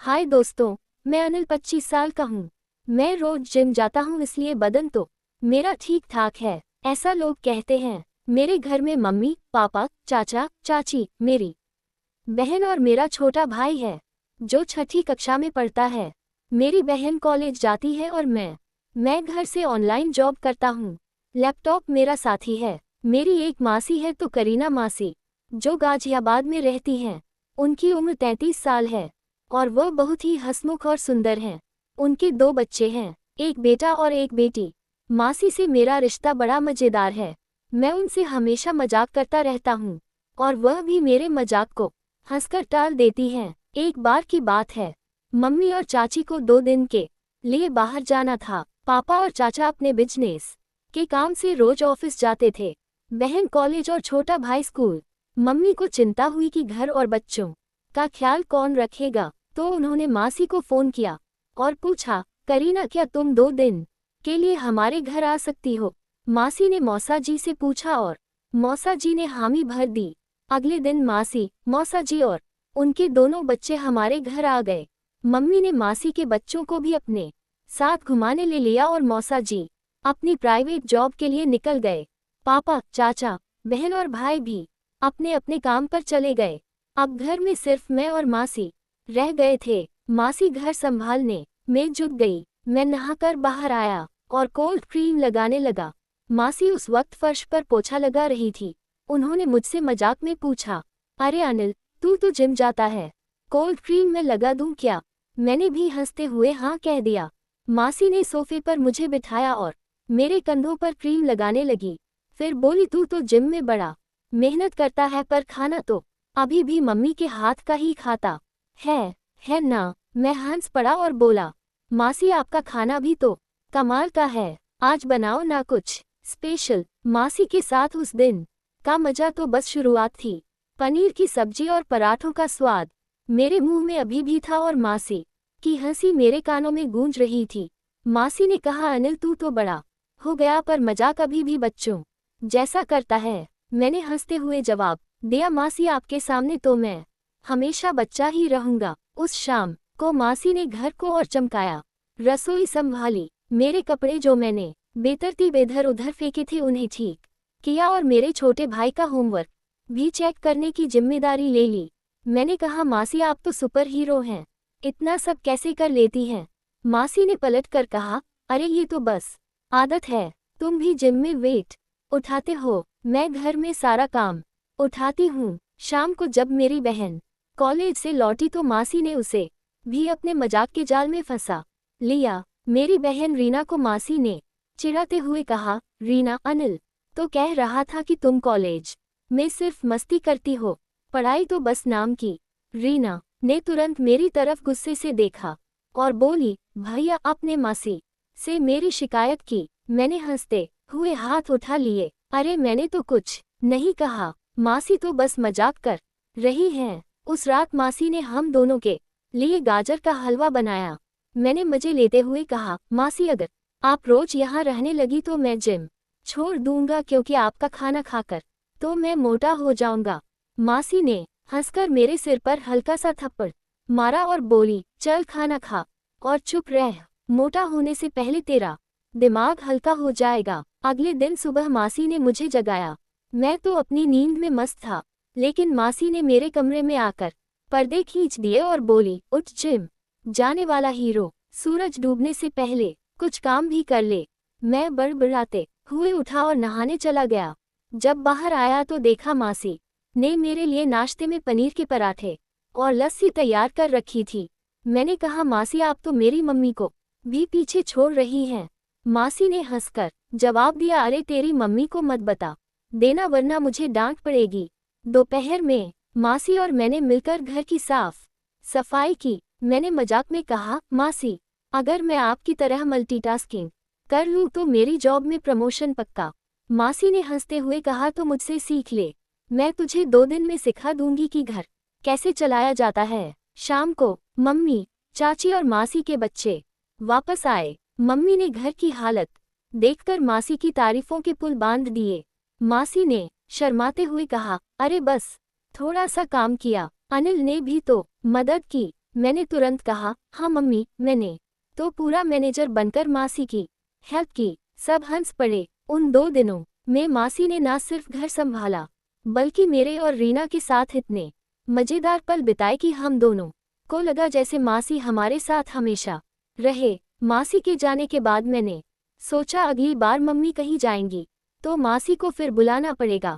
हाय दोस्तों, मैं अनिल 25 साल का हूँ। मैं रोज जिम जाता हूँ इसलिए बदन तो मेरा ठीक ठाक है, ऐसा लोग कहते हैं। मेरे घर में मम्मी, पापा, चाचा, चाची, मेरी बहन और मेरा छोटा भाई है जो छठी कक्षा में पढ़ता है। मेरी बहन कॉलेज जाती है और मैं घर से ऑनलाइन जॉब करता हूँ। लैपटॉप मेरा साथी है। मेरी एक मासी है तो करीना मासी, जो गाजियाबाद में रहती हैं। उनकी उम्र 33 साल है और वह बहुत ही हंसमुख और सुंदर हैं। उनके 2 बच्चे हैं, एक बेटा और एक बेटी। मासी से मेरा रिश्ता बड़ा मजेदार है। मैं उनसे हमेशा मजाक करता रहता हूँ और वह भी मेरे मजाक को हंसकर टाल देती हैं। एक बार की बात है, मम्मी और चाची को 2 दिन के लिए बाहर जाना था। पापा और चाचा अपने बिजनेस के काम से रोज ऑफिस जाते थे, बहन कॉलेज और छोटा भाई स्कूल। मम्मी को चिंता हुई कि घर और बच्चों का ख्याल कौन रखेगा, तो उन्होंने मासी को फोन किया और पूछा, करीना क्या तुम 2 दिन के लिए हमारे घर आ सकती हो? मासी ने मौसा जी से पूछा और मौसा जी ने हामी भर दी। अगले दिन मासी, मौसा जी और उनके दोनों बच्चे हमारे घर आ गए। मम्मी ने मासी के बच्चों को भी अपने साथ घुमाने ले लिया और मौसा जी अपनी प्राइवेट जॉब के लिए निकल गए। पापा, चाचा, बहन और भाई भी अपने अपने काम पर चले गए। अब घर में सिर्फ मैं और मासी रह गए थे। मासी घर संभालने में जुट गई। मैं नहाकर बाहर आया और कोल्ड क्रीम लगाने लगा। मासी उस वक्त फर्श पर पोछा लगा रही थी। उन्होंने मुझसे मजाक में पूछा, अरे अनिल, तू तो जिम जाता है, कोल्ड क्रीम मैं लगा दूं क्या? मैंने भी हंसते हुए हाँ कह दिया। मासी ने सोफे पर मुझे बिठाया और मेरे कंधों पर क्रीम लगाने लगी। फिर बोली, तू तो जिम में बड़ा मेहनत करता है पर खाना तो अभी भी मम्मी के हाथ का ही खाता है ना? मैं हंस पड़ा और बोला, मासी आपका खाना भी तो कमाल का है, आज बनाओ ना कुछ स्पेशल। मासी के साथ उस दिन का मजा तो बस शुरुआत थी। पनीर की सब्जी और पराठों का स्वाद मेरे मुंह में अभी भी था और मासी की हंसी मेरे कानों में गूंज रही थी। मासी ने कहा, अनिल तू तो बड़ा हो गया पर मजाक अभी भी बच्चों जैसा करता है। मैंने हंसते हुए जवाब दिया, मासी आपके सामने तो मैं हमेशा बच्चा ही रहूंगा। उस शाम को मासी ने घर को और चमकाया, रसोई संभाली, मेरे कपड़े जो मैंने बेतरतीब इधर उधर फेंके थे उन्हें ठीक किया और मेरे छोटे भाई का होमवर्क भी चेक करने की जिम्मेदारी ले ली। मैंने कहा, मासी आप तो सुपर हीरो हैं, इतना सब कैसे कर लेती हैं? मासी ने पलट कर कहा, अरे ये तो बस आदत है, तुम भी जिम में वेट उठाते हो, मैं घर में सारा काम उठाती हूँ। शाम को जब मेरी बहन कॉलेज से लौटी तो मासी ने उसे भी अपने मजाक के जाल में फंसा लिया। मेरी बहन रीना को मासी ने चिढ़ाते हुए कहा, रीना, अनिल तो कह रहा था कि तुम कॉलेज में सिर्फ मस्ती करती हो, पढ़ाई तो बस नाम की। रीना ने तुरंत मेरी तरफ गुस्से से देखा और बोली, भैया आपने मासी से मेरी शिकायत की। मैंने हंसते हुए हाथ उठा लिए, अरे मैंने तो कुछ नहीं कहा, मासी तो बस मजाक कर रही हैं। उस रात मासी ने हम दोनों के लिए गाजर का हलवा बनाया। मैंने मजे लेते हुए कहा, मासी अगर आप रोज यहाँ रहने लगी तो मैं जिम छोड़ दूंगा, क्योंकि आपका खाना खाकर तो मैं मोटा हो जाऊंगा। मासी ने हंसकर मेरे सिर पर हल्का सा थप्पड़ मारा और बोली, चल खाना खा और चुप रह, मोटा होने से पहले तेरा दिमाग हल्का हो जाएगा। अगले दिन सुबह मासी ने मुझे जगाया। मैं तो अपनी नींद में मस्त था, लेकिन मासी ने मेरे कमरे में आकर पर्दे खींच दिए और बोली, उठ, जिम जाने वाला हीरो सूरज डूबने से पहले कुछ काम भी कर ले। मैं बड़बड़ाते हुए उठा और नहाने चला गया। जब बाहर आया तो देखा मासी ने मेरे लिए नाश्ते में पनीर के पराठे और लस्सी तैयार कर रखी थी। मैंने कहा, मासी आप तो मेरी मम्मी को भी पीछे छोड़ रही हैं। मासी ने हंसकर जवाब दिया, अरे तेरी मम्मी को मत बता देना वरना मुझे डांट पड़ेगी। दोपहर में मासी और मैंने मिलकर घर की साफ सफाई की। मैंने मजाक में कहा, मासी अगर मैं आपकी तरह मल्टीटास्किंग कर लूँ तो मेरी जॉब में प्रमोशन पक्का। मासी ने हंसते हुए कहा, तो मुझसे सीख ले, मैं तुझे 2 दिन में सिखा दूंगी कि घर कैसे चलाया जाता है। शाम को मम्मी, चाची और मासी के बच्चे वापस आए। मम्मी ने घर की हालत देखकर मासी की तारीफों के पुल बांध दिए। मासी ने शर्माते हुए कहा, अरे बस थोड़ा सा काम किया, अनिल ने भी तो मदद की। मैंने तुरंत कहा, हाँ मम्मी, मैंने तो पूरा मैनेजर बनकर मासी की हेल्प की। सब हंस पड़े। उन 2 दिनों में मासी ने ना सिर्फ घर संभाला, बल्कि मेरे और रीना के साथ इतने मजेदार पल बिताए कि हम दोनों को लगा जैसे मासी हमारे साथ हमेशा रहे। मासी के जाने के बाद मैंने सोचा अगली बार मम्मी कहीं जाएंगी तो मासी को फिर बुलाना पड़ेगा।